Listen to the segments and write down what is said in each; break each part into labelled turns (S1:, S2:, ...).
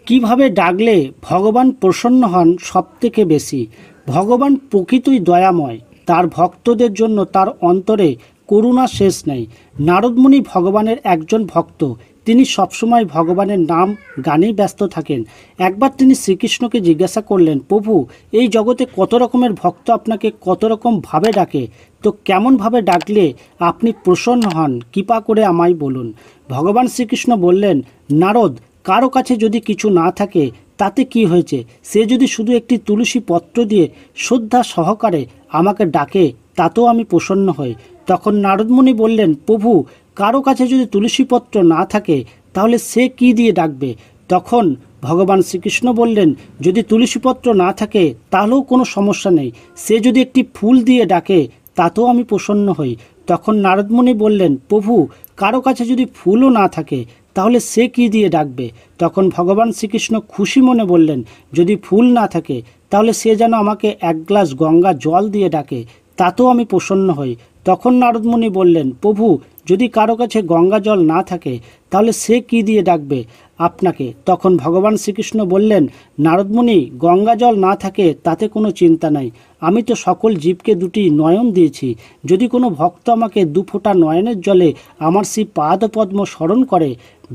S1: কিভাবে ডাকলে ভগবান প্রসন্ন হন সবথেকে বেশি? ভগবান প্রকৃতই দয়াময়, তার ভক্তদের জন্য তার অন্তরে করুণা শেষ নেই। নারদমুনি ভগবানের একজন ভক্ত, তিনি সবসময় ভগবানের নাম গানেই ব্যস্ত থাকেন। একবার তিনি শ্রীকৃষ্ণকে জিজ্ঞাসা করলেন, প্রভু, এই জগতে কত রকমের ভক্ত আপনাকে কত রকম ভাবে ডাকে, তো কেমনভাবে ডাকলে আপনি প্রসন্ন হন, কৃপা করে আমায় বলুন। ভগবান শ্রীকৃষ্ণ বললেন, নারদ, কারো কাছে যদি কিছু না থাকে তাতে কি হয়েছে? সে যদি শুধু একটি তুলসী পত্র দিয়ে শ্রদ্ধা সহকারে আমাকে ডাকে তাতেও আমি প্রসন্ন হই। তখন নারদমুনি বললেন, প্রভু, কারো কাছে যদি তুলসী পত্র না থাকে তাহলে সে কি দিয়ে ডাকবে? তখন ভগবান শ্রীকৃষ্ণ বললেন, যদি তুলসীপত্র না থাকে তাহলেও কোনো সমস্যা নেই, সে যদি একটি ফুল দিয়ে ডাকে তাতেও আমি প্রসন্ন হই। তখন নারদমুনি বললেন, প্রভু, কারো কাছে যদি ফুলও না থাকে তাহলে সে কি দিয়ে ডাকবে? তখন ভগবান শ্রীকৃষ্ণ খুশি মনে বললেন, যদি ফুল না থাকে তাহলে সে যেন আমাকে এক গ্লাস গঙ্গা জল দিয়ে ডাকে, তাতেও আমি প্রসন্ন হই। তখন নারদমুনি বললেন, প্রভু, যদি কারো কাছে গঙ্গা জল না থাকে তাহলে সে কি দিয়ে ডাকবে আপনাকে? তখন ভগবান শ্রীকৃষ্ণ বললেন, নারদমুনি, গঙ্গা জল না থাকে তাতে কোনো চিন্তা নাই, আমি তো সকল জীবকে দুটি নয়ন দিয়েছি। যদি কোনো ভক্ত আমাকে দু ফোঁটা নয়নের জলে আমার সেই পাদপদ্ম স্মরণ করে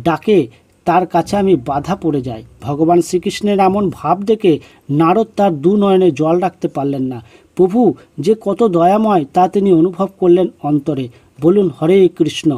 S1: ডাকে, তার কাছে আমি বাধা পড়ে যাই। ভগবান শ্রীকৃষ্ণের এমন ভাব দেখে নারদ তার দু নয়নে জল রাখতে পারলেন না। প্রভু যে কত দয়াময় তা তিনি অনুভব করলেন অন্তরে। বলুন হরে কৃষ্ণ।